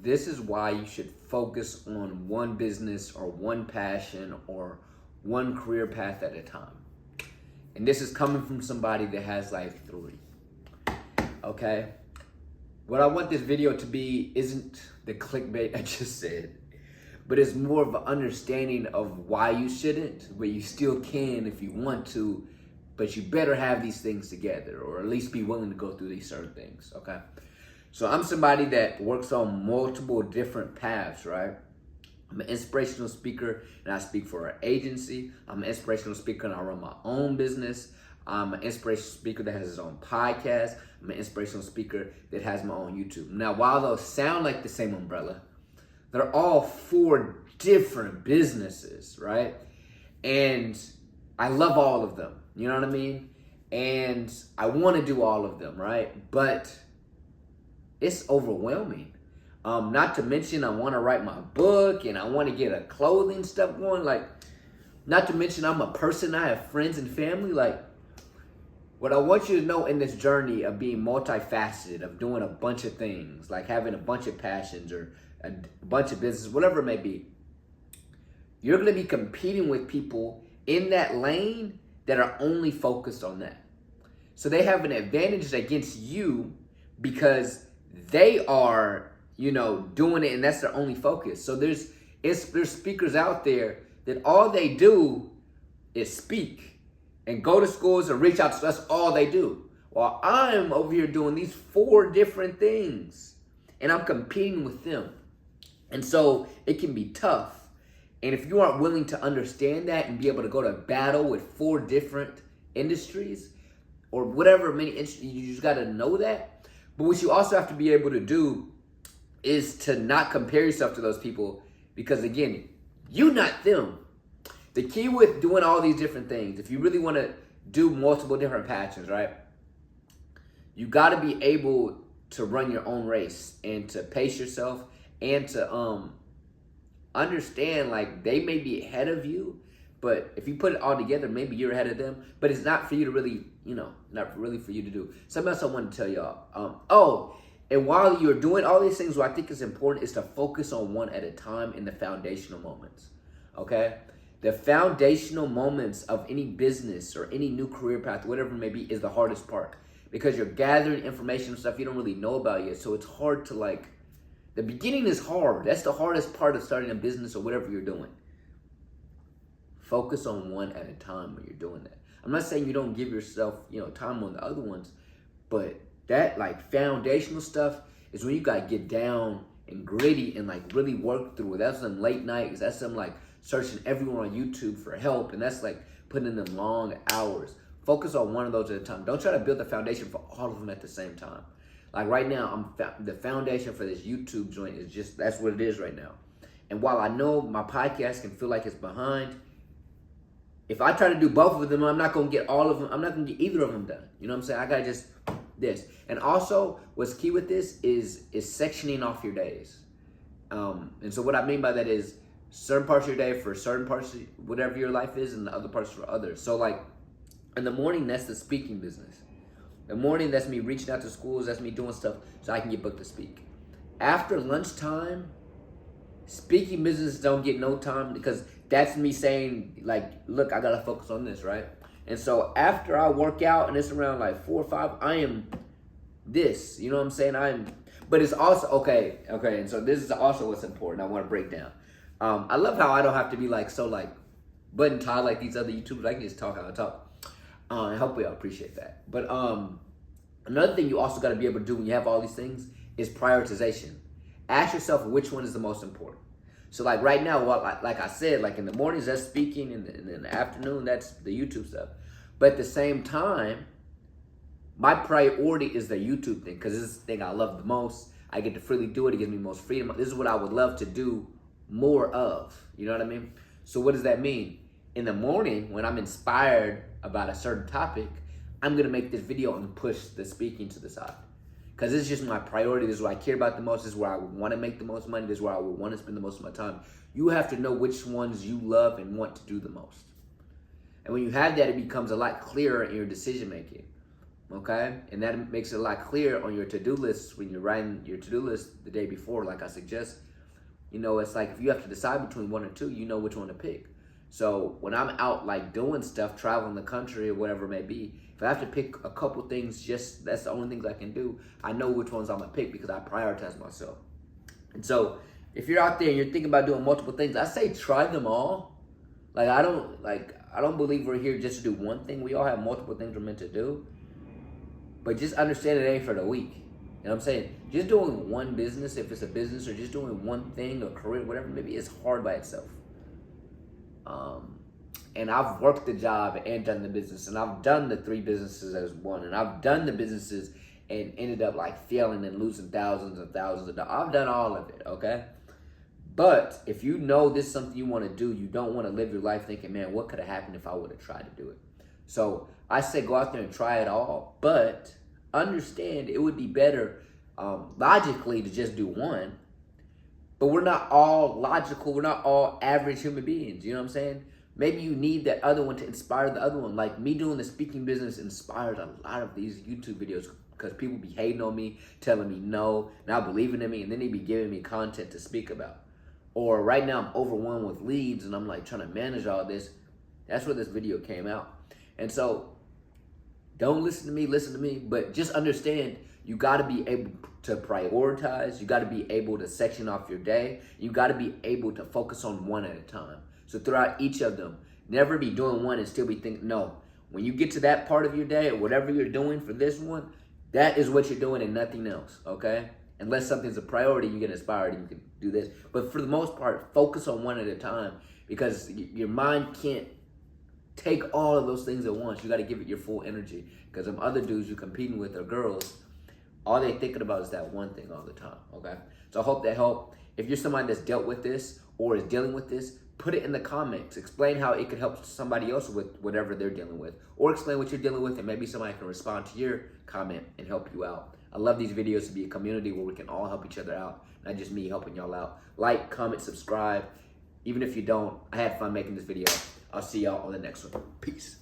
this is why you should focus on one business or one passion or one career path at a time. And this is coming from somebody that has like 3. Okay? What I want this video to be isn't the clickbait I just said, but it's more of an understanding of why you shouldn't, but you still can if you want to, but you better have these things together, or at least be willing to go through these certain things, okay? So I'm somebody that works on multiple different paths, right? I'm an inspirational speaker and I speak for an agency. I'm an inspirational speaker and I run my own business. I'm an inspirational speaker that has his own podcast. I'm an inspirational speaker that has my own YouTube. Now, while those sound like the same umbrella, they're all 4 different businesses, right? And I love all of them, you know what I mean? And I want to do all of them, right? But it's overwhelming. Not to mention I want to write my book and I want to get a clothing stuff going. Like, not to mention I'm a person, I have friends and family. Like, what I want you to know in this journey of being multifaceted, of doing a bunch of things, like having a bunch of passions or a bunch of business, whatever it may be, you're going to be competing with people in that lane that are only focused on that. So they have an advantage against you because they are, doing it and that's their only focus. So there's speakers out there that all they do is speak and go to schools and reach out to us. That's all they do. While I'm over here doing these 4 different things and I'm competing with them. And so it can be tough. And if you aren't willing to understand that and be able to go to battle with 4 different industries or whatever many industries, you just got to know that. But what you also have to be able to do is to not compare yourself to those people because, again, you're not them. The key with doing all these different things, if you really want to do multiple different passions, right? You got to be able to run your own race and to pace yourself and to understand, like, they may be ahead of you, but if you put it all together, maybe you're ahead of them, but it's not for you to really, not really for you to do. Something else I want to tell y'all. And while you're doing all these things, what I think is important is to focus on one at a time in the foundational moments, okay? The foundational moments of any business or any new career path, whatever it may be, is the hardest part because you're gathering information and stuff you don't really know about yet. So it's hard to, the beginning is hard. That's the hardest part of starting a business or whatever you're doing. Focus on one at a time when you're doing that. I'm not saying you don't give yourself, time on the other ones, but that foundational stuff is when you got to get down and gritty and really work through it. That's some late nights. That's some searching everyone on YouTube for help. And that's putting in them long hours. Focus on one of those at a time. Don't try to build the foundation for all of them at the same time. Right now, the foundation for this YouTube joint is just, that's what it is right now. And while I know my podcast can feel like it's behind, if I try to do both of them, I'm not going to get all of them. I'm not going to get either of them done. You know what I'm saying? I got to just this. And also, what's key with this is sectioning off your days. And so what I mean by that is certain parts of your day for certain parts of whatever your life is and the other parts for others. So in the morning, that's the speaking business. The morning, that's me reaching out to schools. That's me doing stuff so I can get booked to speak. After lunchtime, speaking business don't get no time because that's me saying, look, I got to focus on this, right? And so after I work out and it's around 4 or 5, I am this. You know what I'm saying? But it's also, okay. And so this is also what's important. I want to break down. I love how I don't have to be button tied like these other YouTubers. I can just talk how I talk. And hopefully I'll appreciate that. But another thing you also got to be able to do when you have all these things is prioritization. Ask yourself which one is the most important. So right now, like I said, in the mornings, that's speaking, and in the afternoon, that's the YouTube stuff. But at the same time, my priority is the YouTube thing because this is the thing I love the most. I get to freely do it. It gives me the most freedom. This is what I would love to do more of. You know what I mean? So what does that mean? In the morning, when I'm inspired about a certain topic, I'm going to make this video and push the speaking to the side. Because this is just my priority. This is what I care about the most. This is where I want to make the most money. This is where I would want to spend the most of my time. You have to know which ones you love and want to do the most. And when you have that, it becomes a lot clearer in your decision making. okay? And that makes it a lot clearer on your to-do list when you're writing your to-do list the day before, like I suggest. You know, it's like if you have to decide between one or two, you know which one to pick. So when I'm out like doing stuff, traveling the country or whatever it may be, if I have to pick a couple things, just that's the only things I can do, I know which ones I'm gonna pick because I prioritize myself. And so if you're out there and you're thinking about doing multiple things, I say try them all. I don't believe we're here just to do one thing. We all have multiple things we're meant to do. But just understand it ain't for the weak. You know what I'm saying? Just doing one business, if it's a business, or just doing one thing, or career, whatever, maybe it's hard by itself. And I've worked the job and done the business, and I've done the 3 businesses as one, and I've done the businesses and ended up like failing and losing thousands and thousands of dollars. I've done all of it, okay? But if you know this is something you want to do, you don't want to live your life thinking, man, what could have happened if I would have tried to do it? So I say go out there and try it all, but understand it would be better logically to just do one. But we're not all logical. We're not all average human beings. You know what I'm saying? Maybe you need that other one to inspire the other one. Like me doing the speaking business inspired a lot of these YouTube videos because people be hating on me, telling me no, not believing in me, and then they be giving me content to speak about. Or right now I'm overwhelmed with leads and I'm like trying to manage all this. That's where this video came out. And so don't listen to me, but just understand you got to be able to prioritize. You got to be able to section off your day. You got to be able to focus on one at a time. So throughout each of them, never be doing one and still be thinking, no, when you get to that part of your day or whatever you're doing for this one, that is what you're doing and nothing else, okay? Unless something's a priority, you get inspired and you can do this. But for the most part, focus on one at a time because your mind can't take all of those things at once. You got to give it your full energy because them other dudes you're competing with are girls. All they thinking about is that one thing all the time, okay? So I hope that helped. If you're somebody that's dealt with this or is dealing with this, put it in the comments. Explain how it could help somebody else with whatever they're dealing with. Or explain what you're dealing with and maybe somebody can respond to your comment and help you out. I love these videos to be a community where we can all help each other out, not just me helping y'all out. Like, comment, subscribe. Even if you don't, I had fun making this video. I'll see y'all on the next one. Peace.